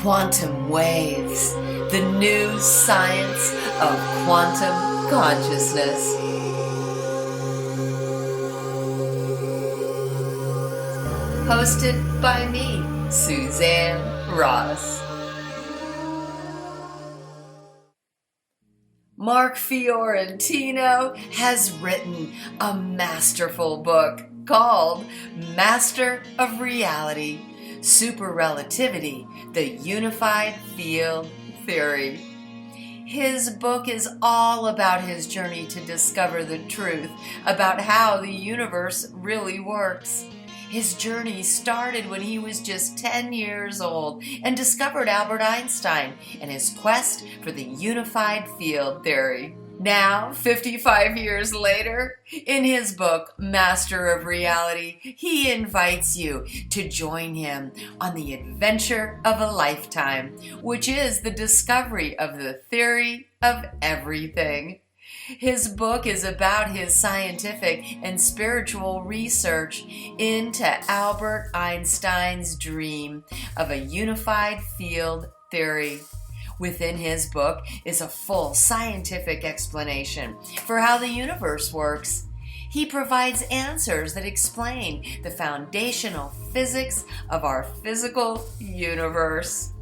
Quantum waves, the new science of quantum consciousness. Hosted by me, Suzanne Ross. Mark Fiorentino has written a masterful book called Master of Reality, Super Relativity, the Unified Field Theory. His book is all about his journey to discover the truth about how the universe really works. His journey started when he was just 10 years old and discovered Albert Einstein and his quest for the unified field theory. Now, 55 years later, in his book, Master of Reality, he invites you to join him on the adventure of a lifetime, which is the discovery of the theory of everything. His book is about his scientific and spiritual research into Albert Einstein's dream of a unified field theory. Within his book is a full scientific explanation for how the universe works. He provides answers that explain the foundational physics of our physical universe.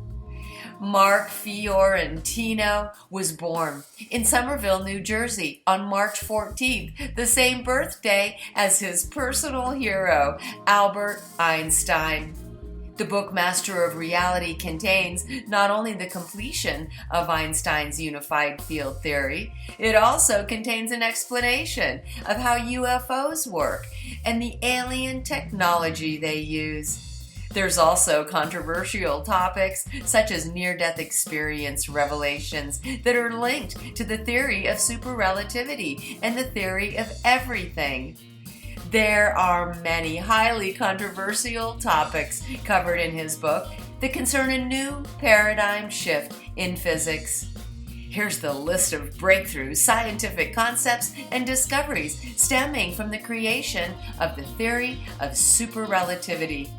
Mark Fiorentino was born in Somerville, New Jersey on March 14th, the same birthday as his personal hero, Albert Einstein. The book Master of Reality contains not only the completion of Einstein's unified field theory, it also contains an explanation of how UFOs work and the alien technology they use. There's also controversial topics such as near-death experience revelations that are linked to the theory of super relativity and the theory of everything. There are many highly controversial topics covered in his book that concern a new paradigm shift in physics. Here's the list of breakthrough scientific concepts and discoveries stemming from the creation of the theory of super relativity.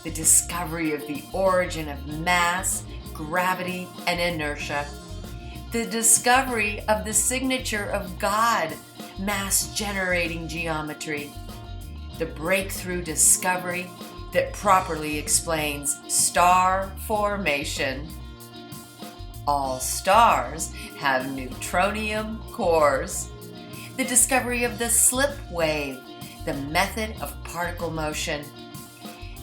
The discovery of the origin of mass, gravity, and inertia. The discovery of the signature of God, mass-generating geometry. The breakthrough discovery that properly explains star formation. All stars have neutronium cores. The discovery of the slip wave, the method of particle motion.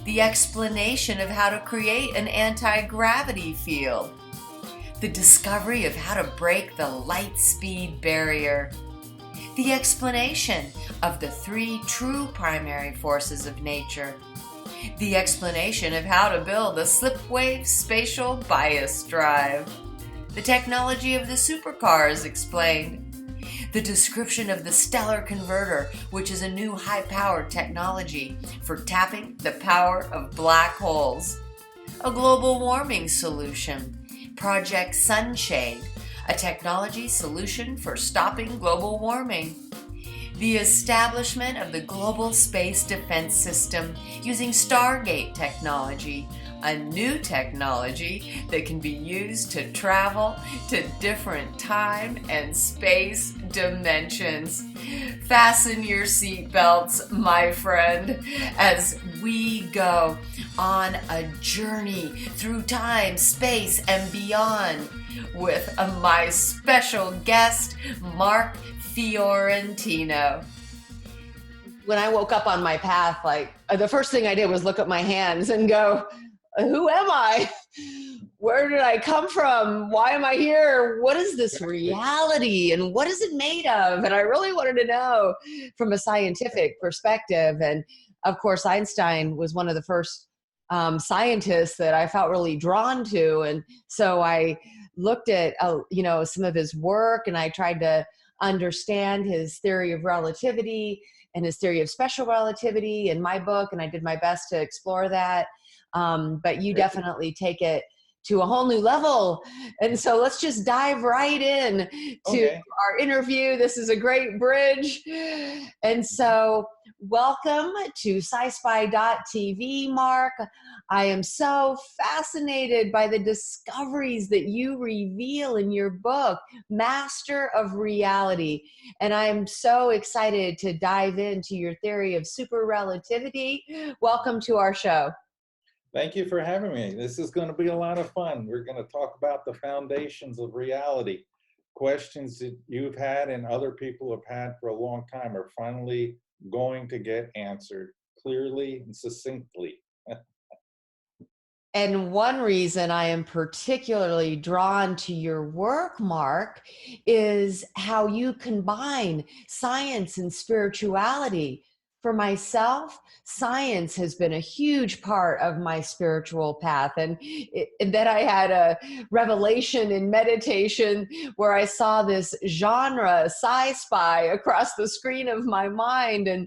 The explanation of how to create an anti-gravity field. The discovery of how to break the light speed barrier. The explanation of the three true primary forces of nature. The explanation of how to build a slipwave spatial bias drive. The technology of the supercar is explained. The description of the stellar converter, which is a new high-powered technology for tapping the power of black holes. A global warming solution, Project Sunshade, a technology solution for stopping global warming. The establishment of the Global Space Defense System using Stargate technology, a new technology that can be used to travel to different time and space dimensions. Fasten your seatbelts, my friend, as we go on a journey through time, space, and beyond with my special guest, Mark Fiorentino. When I woke up on my path, the first thing I did was look at my hands and go, who am I? Where did I come from? Why am I here? What is this reality? And what is it made of? And I really wanted to know from a scientific perspective. And of course, Einstein was one of the first scientists that I felt really drawn to. And so I looked at, some of his work, and I tried to understand his theory of relativity and his theory of special relativity in my book. And I did my best to explore that. But you definitely take it to a whole new level. And so let's just dive right in to Okay. our interview. This is a great bridge. And so welcome to Sci-Spi.tv, Mark. I am so fascinated by the discoveries that you reveal in your book, Master of Reality. And I'm so excited to dive into your theory of super relativity. Welcome to our show. Thank you for having me. This is going to be a lot of fun. We're going to talk about the foundations of reality. Questions that you've had and other people have had for a long time are finally going to get answered clearly and succinctly. And one reason I am particularly drawn to your work, Mark, is how you combine science and spirituality. For myself, science has been a huge part of my spiritual path. And then I had a revelation in meditation where I saw this genre, Sci-Spi, across the screen of my mind. And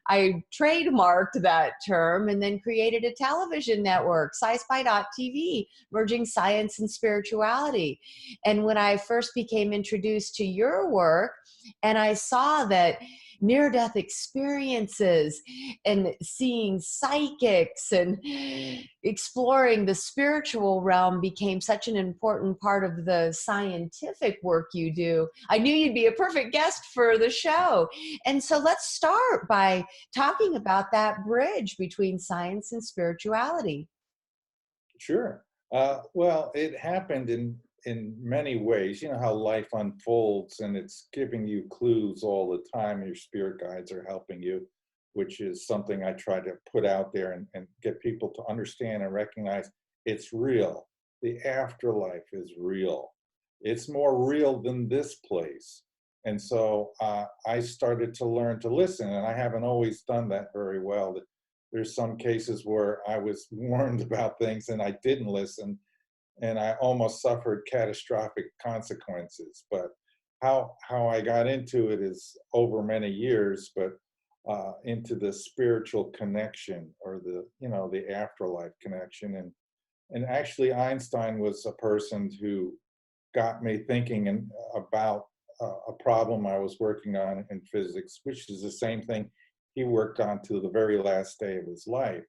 I trademarked that term and then created a television network, Sci-Spi.tv, merging science and spirituality. And when I first became introduced to your work, and I saw that near-death experiences and seeing psychics and exploring the spiritual realm became such an important part of the scientific work you do, I knew you'd be a perfect guest for the show. And so let's start by talking about that bridge between science and spirituality. Sure. Well, it happened in many ways. You know how life unfolds and it's giving you clues all the time. Your spirit guides are helping you, which is something I try to put out there and get people to understand and recognize it's real. The afterlife is real. It's more real than this place. And so I started to learn to listen, and I haven't always done that very well. There's some cases where I was warned about things and I didn't listen, and I almost suffered catastrophic consequences. But how I got into it is over many years, but into the spiritual connection, or the afterlife connection. And actually Einstein was a person who got me thinking about a problem I was working on in physics, which is the same thing he worked on to the very last day of his life.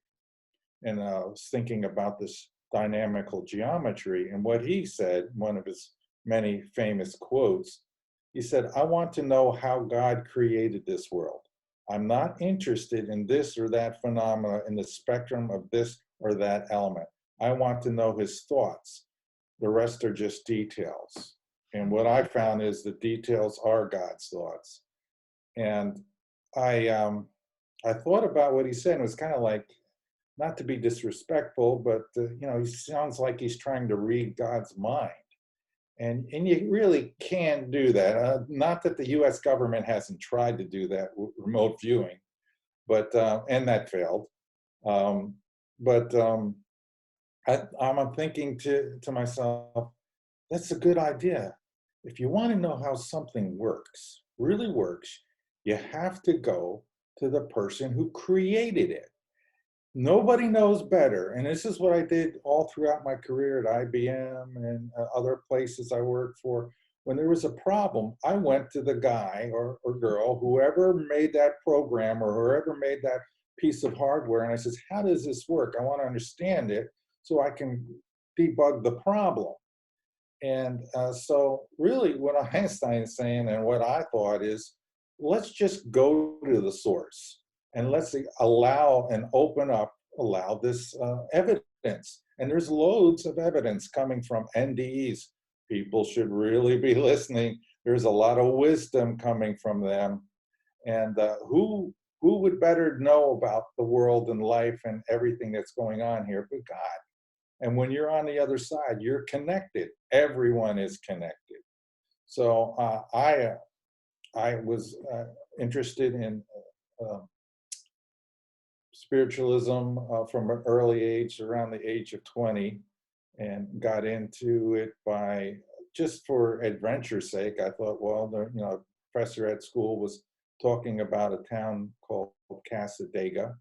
And I was thinking about this dynamical geometry. And what he said, one of his many famous quotes, he said, "I want to know how God created this world. I'm not interested in this or that phenomena in the spectrum of this or that element. I want to know his thoughts. The rest are just details." And what I found is the details are God's thoughts. And I thought about what he said, and it was kind of like, not to be disrespectful, but he sounds like he's trying to read God's mind. And you really can't do that. Not that the U.S. government hasn't tried to do that with remote viewing, but and that failed. But I'm thinking to myself, that's a good idea. If you want to know how something works, really works, you have to go to the person who created it. Nobody knows better. And this is what I did all throughout my career at IBM and other places I worked for. When there was a problem, I went to the guy or girl, whoever made that program or whoever made that piece of hardware, and I says, how does this work? I want to understand it so I can debug the problem. And so really what Einstein is saying, and what I thought is, let's just go to the source and let's allow this evidence. And there's loads of evidence coming from NDEs. People should really be listening. There's a lot of wisdom coming from them. And who would better know about the world and life and everything that's going on here but God? And when you're on the other side, you're connected. Everyone is connected. So I was interested in spiritualism from an early age, around the age of 20, and got into it by just for adventure's sake. I thought, well, a professor at school was talking about a town called Casadega,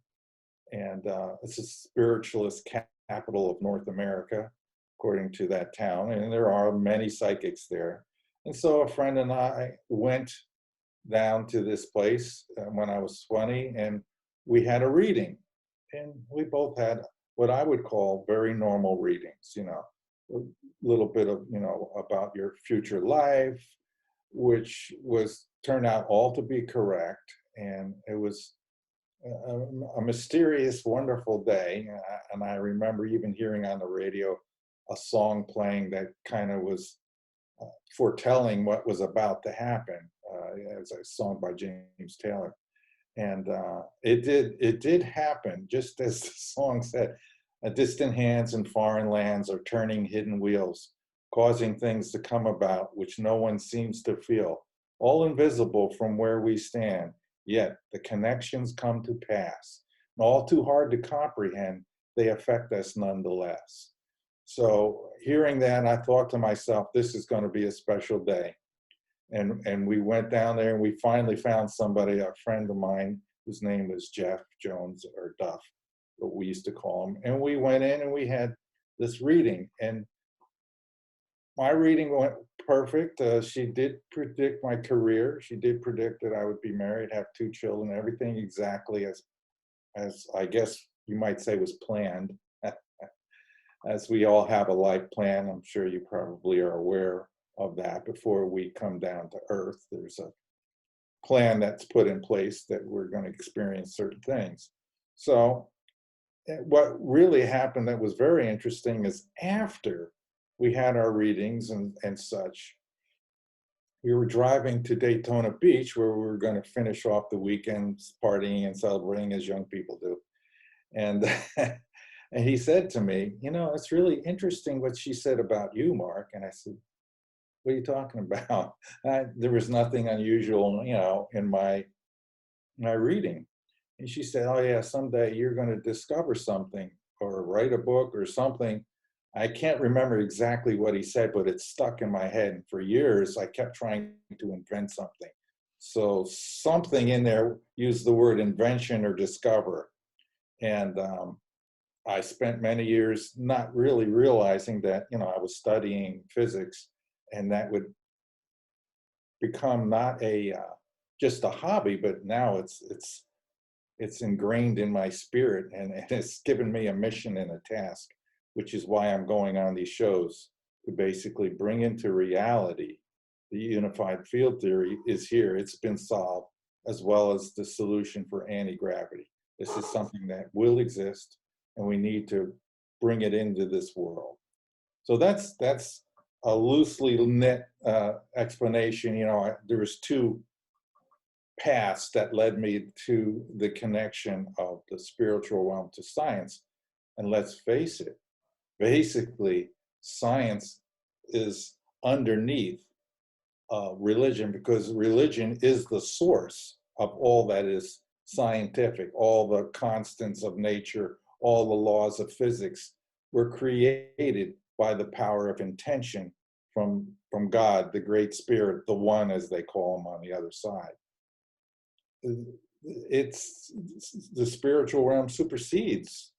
and it's a spiritualist capital of North America. according to that town, and there are many psychics there. And so a friend and I went down to this place when I was 20, and we had a reading. And we both had what I would call very normal readings, a little bit of, about your future life, which was turned out all to be correct. And it was a mysterious, wonderful day. And I remember even hearing on the radio a song playing that kind of was foretelling what was about to happen. It was a song by James Taylor. And it did happen, just as the song said. Distant hands in foreign lands are turning hidden wheels, causing things to come about which no one seems to feel, all invisible from where we stand, yet the connections come to pass. And all too hard to comprehend, they affect us nonetheless. So hearing that, I thought to myself, this is going to be a special day. And we went down there, and we finally found somebody, a friend of mine, whose name was Jeff Jones, or Duff, what we used to call him. And we went in and we had this reading, and my reading went perfect. She did predict my career. She did predict that I would be married, have 2 children, everything exactly as I guess you might say was planned. As we all have a life plan, I'm sure you probably are aware of that. Before we come down to earth, there's a plan that's put in place that we're going to experience certain things. So what really happened that was very interesting is after we had our readings and such, we were driving to Daytona Beach, where we were going to finish off the weekend partying and celebrating as young people do. And and he said to me, it's really interesting what she said about you, Mark. And I said, what are you talking about? There was nothing unusual, in my reading. And she said, oh yeah, someday you're going to discover something or write a book or something. I can't remember exactly what he said, but it stuck in my head. And for years, I kept trying to invent something. So something in there used the word invention or discover. And I spent many years not really realizing that, I was studying physics, and that would become not just a hobby, but now it's ingrained in my spirit, and it's given me a mission and a task, which is why I'm going on these shows to basically bring into reality the unified field theory is here. It's been solved, as well as the solution for anti-gravity. This is something that will exist, and we need to bring it into this world. So that's a loosely knit explanation. There was 2 paths that led me to the connection of the spiritual realm to science. And let's face it, basically, science is underneath religion, because religion is the source of all that is scientific. All the constants of nature, all the laws of physics were created by the power of intention from God, the Great Spirit, the One, as they call him on the other side. It's the spiritual realm supersedes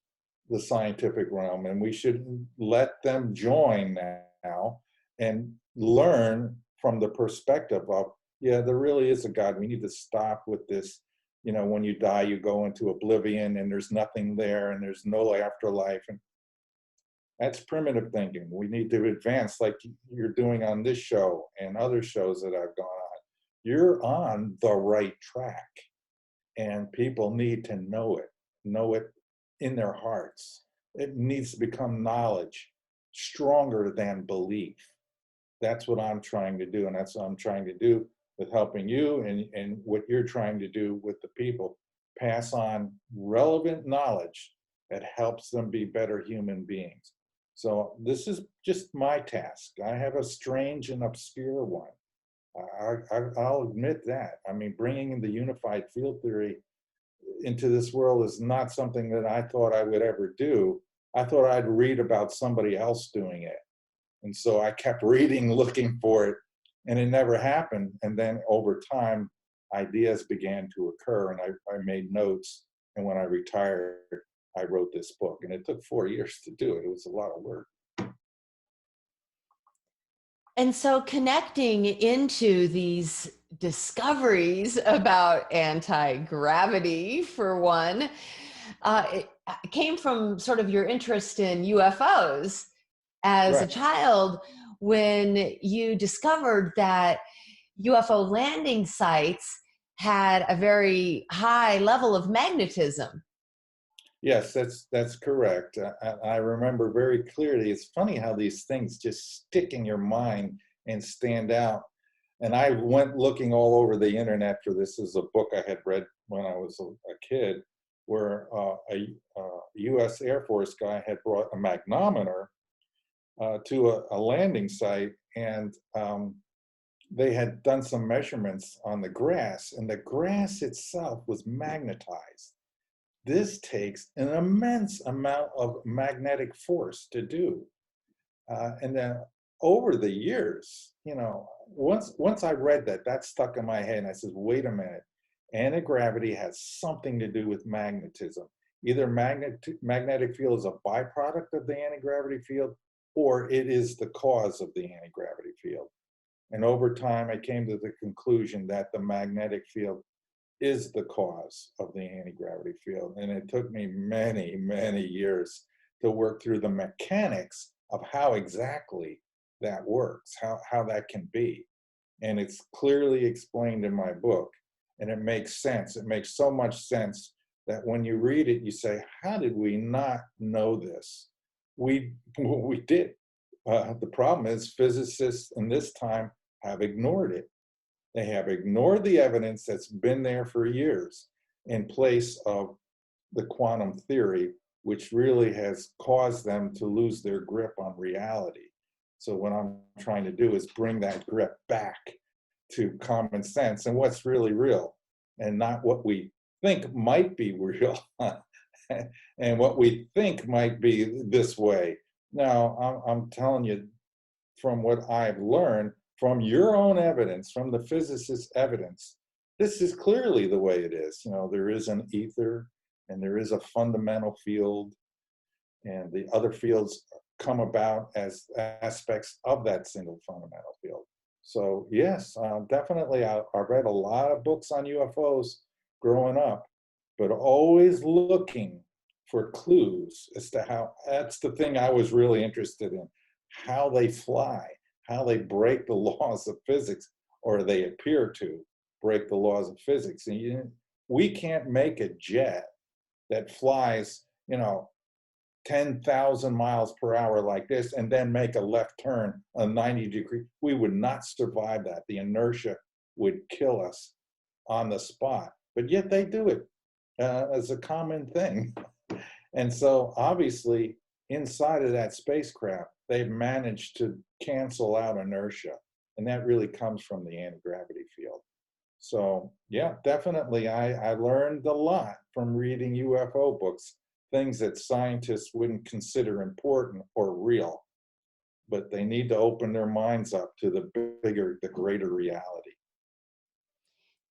the scientific realm, and we should let them join now and learn from the perspective of, yeah, there really is a God. We need to stop with this, when you die, you go into oblivion and there's nothing there and there's no afterlife. And that's primitive thinking. We need to advance, like you're doing on this show and other shows that I've gone on. You're on the right track, and people need to know it in their hearts. It needs to become knowledge, stronger than belief. That's what I'm trying to do, and that's what I'm trying to do with helping you, and what you're trying to do with the people. Pass on relevant knowledge that helps them be better human beings. So this is just my task. I have a strange and obscure one. I'll admit that. I mean, bringing in the unified field theory into this world is not something that I thought I would ever do. I thought I'd read about somebody else doing it. And so I kept reading, looking for it, and it never happened. And then over time, ideas began to occur, and I made notes. And when I retired, I wrote this book. And it took 4 years to do it. It was a lot of work. And so connecting into these discoveries about anti-gravity, for one, it came from sort of your interest in UFOs as a Right. child when you discovered that UFO landing sites had a very high level of magnetism. Yes, that's correct. I remember very clearly. It's funny how these things just stick in your mind and stand out. And I went looking all over the internet for this. This is a book I had read when I was a kid, where a U.S. Air Force guy had brought a magnometer to a landing site, and they had done some measurements on the grass, and the grass itself was magnetized. This takes an immense amount of magnetic force to do. And then over the years, once I read that, that stuck in my head. And I said, wait a minute, anti-gravity has something to do with magnetism. Either magnetic field is a byproduct of the anti-gravity field, or it is the cause of the anti-gravity field. And over time, I came to the conclusion that the magnetic field is the cause of the anti-gravity field. And it took me many, many years to work through the mechanics of how exactly that works, how that can be. And it's clearly explained in my book, and it makes sense. It makes so much sense that when you read it, you say, how did we not know this? We did. The problem is physicists in this time have ignored it. They have ignored the evidence that's been there for years in place of the quantum theory, which really has caused them to lose their grip on reality. So what I'm trying to do is bring that grip back to common sense and what's really real, and not what we think might be real and what we think might be this way. Now, I'm telling you, from what I've learned, from your own evidence, from the physicist's evidence, this is clearly the way it is. There is an ether, and there is a fundamental field, and the other fields come about as aspects of that single fundamental field. So yes, definitely, I read a lot of books on UFOs growing up, but always looking for clues as to how, that's the thing I was really interested in, how they fly, how they break the laws of physics, or they appear to break the laws of physics. And we can't make a jet that flies, 10,000 miles per hour like this and then make a left turn a 90 degree. We would not survive that. The inertia would kill us on the spot. But yet they do it as a common thing. And so obviously inside of that spacecraft, they've managed to cancel out inertia. And that really comes from the anti-gravity field. So yeah, definitely I learned a lot from reading UFO books, things that scientists wouldn't consider important or real, but they need to open their minds up to the greater reality.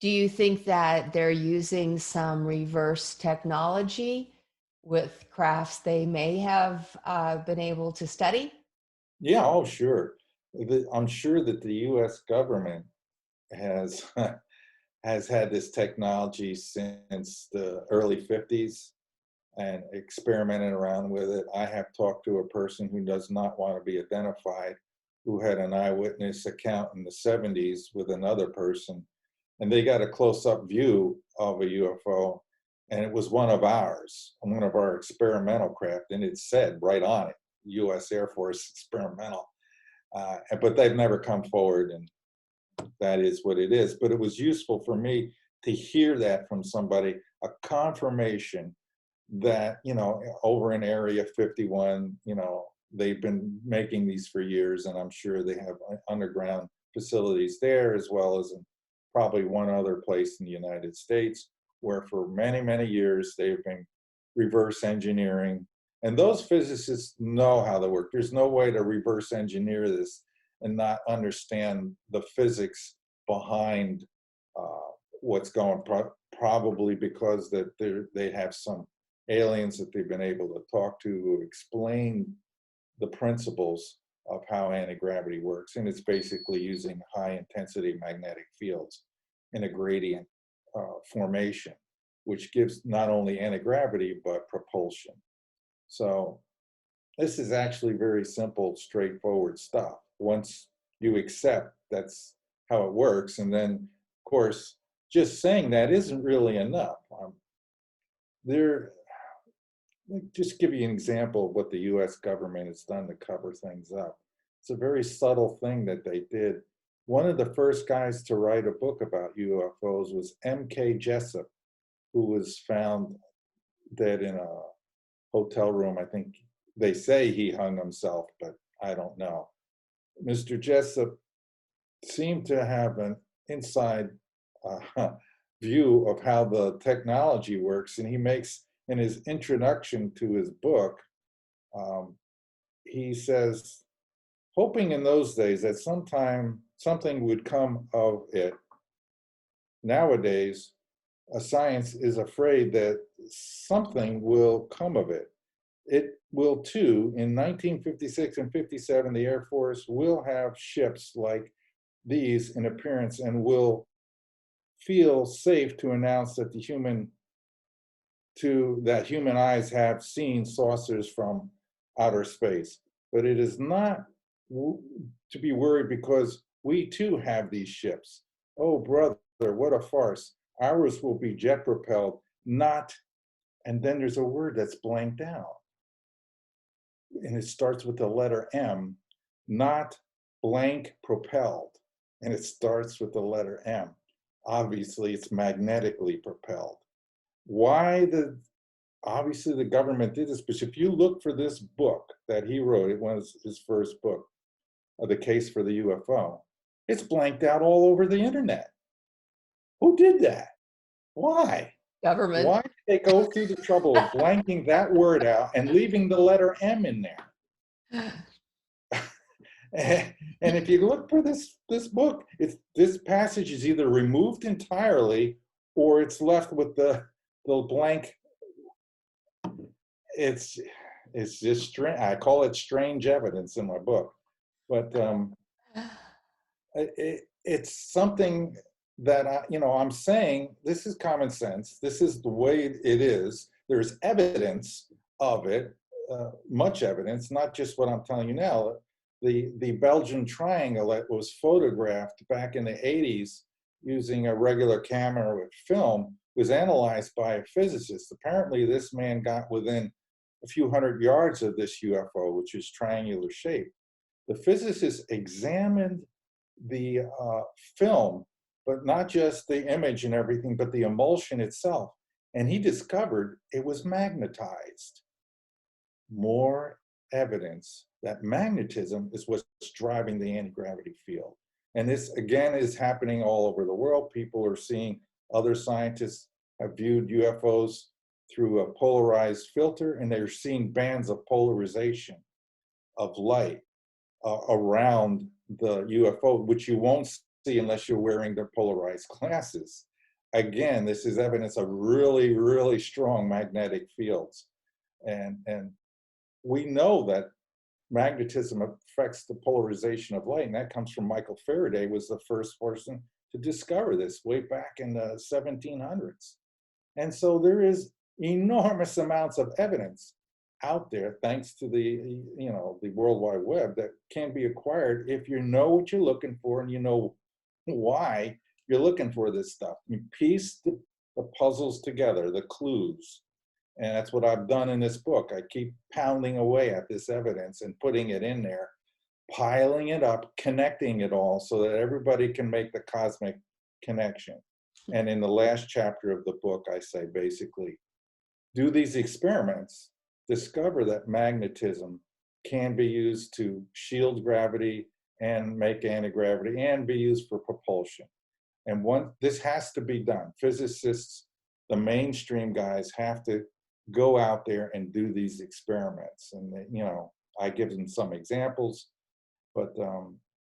Do you think that they're using some reverse technology with crafts they may have been able to study? Yeah, oh sure. I'm sure that the US government has has had this technology since the early 50s and experimented around with it. I have talked to a person who does not want to be identified, who had an eyewitness account in the 70s with another person, and they got a close-up view of a UFO, and it was one of ours, one of our experimental craft, and it said right on it, U.S. Air Force experimental. But they've never come forward, and that is what it is. But it was useful for me to hear that from somebody, a confirmation that, over in Area 51, they've been making these for years, and I'm sure they have underground facilities there, as well as in probably one other place in the United States, where for many, many years they've been reverse engineering. And those physicists know how they work. There's no way to reverse engineer this and not understand the physics behind what's going, probably because that they have some aliens that they've been able to talk to who explain the principles of how anti-gravity works. And it's basically using high intensity magnetic fields in a gradient formation, which gives not only anti-gravity, but propulsion. So this is actually very simple, straightforward stuff. Once you accept that's how it works, and then, of course, just saying that isn't really enough. There, just give you an example of what the US government has done to cover things up. It's a very subtle thing that they did. One of the first guys to write a book about UFOs was M.K. Jessup, who was found dead in a hotel room. I think they say he hung himself, but I don't know. Mr. Jessup seemed to have an inside view of how the technology works, and he makes, in his introduction to his book, he says, hoping in those days that sometime something would come of it, nowadays, a science is afraid that something will come of it. It will too. In 1956 and 57, the Air Force will have ships like these in appearance and will feel safe to announce that human eyes have seen saucers from outer space. But it is not to be worried because we too have these ships. Oh, brother, what a farce. Ours will be jet propelled, not, and then there's a word that's blanked out. And it starts with the letter M, not blank propelled. And it starts with the letter M. Obviously, it's magnetically propelled. Obviously the government did this, but if you look for this book that he wrote, it was his first book, The Case for the UFO, it's blanked out all over the internet. Who did that? Why? Government. Why did they go through the trouble of blanking that word out and leaving the letter M in there? And if you look for this book, this passage is either removed entirely or it's left with the blank. It's just strange. I call it strange evidence in my book, but it's something that I'm saying this is common sense. This is the way it is. There's evidence of it, much evidence, not just what I'm telling you now. The Belgian triangle that was photographed back in the 80s using a regular camera with film was analyzed by a physicist. Apparently, this man got within a few hundred yards of this UFO, which is triangular shape. The physicist examined the film, but not just the image and everything, but the emulsion itself. And he discovered it was magnetized. More evidence that magnetism is what's driving the anti-gravity field. And this, again, is happening all over the world. People are seeing, other scientists have viewed UFOs through a polarized filter, and they're seeing bands of polarization of light around the UFO, which you won't see unless you're wearing the polarized glasses. Again, this is evidence of really, really strong magnetic fields. And we know that magnetism affects the polarization of light, and that comes from Michael Faraday, was the first person to discover this way back in the 1700s. And so there is enormous amounts of evidence out there, thanks to the World Wide Web, that can be acquired if you know what you're looking for and you know why you're looking for this stuff. You piece the puzzles together, the clues. And that's what I've done in this book. I keep pounding away at this evidence and putting it in there, piling it up, connecting it all so that everybody can make the cosmic connection. And in the last chapter of the book, I say basically, do these experiments, discover that magnetism can be used to shield gravity and make anti-gravity and be used for propulsion. And this has to be done. Physicists, the mainstream guys, have to go out there and do these experiments. And, I give them some examples, but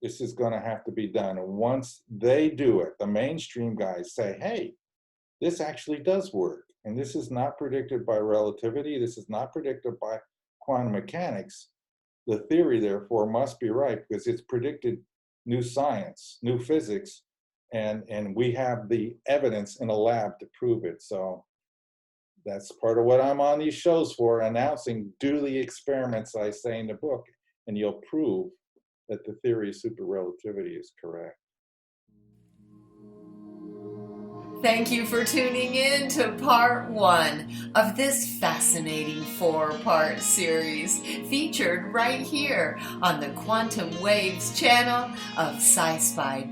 this is going to have to be done. And once they do it, the mainstream guys say, hey, this actually does work. And this is not predicted by relativity. This is not predicted by quantum mechanics. the theory, therefore, must be right because it's predicted new science, new physics, and we have the evidence in a lab to prove it. So that's part of what I'm on these shows for, announcing, do the experiments I say in the book, and you'll prove that the theory of super relativity is correct. Thank you for tuning in to part 1 of this fascinating 4-part series featured right here on the Quantum Waves channel of Sci-Spi.tv.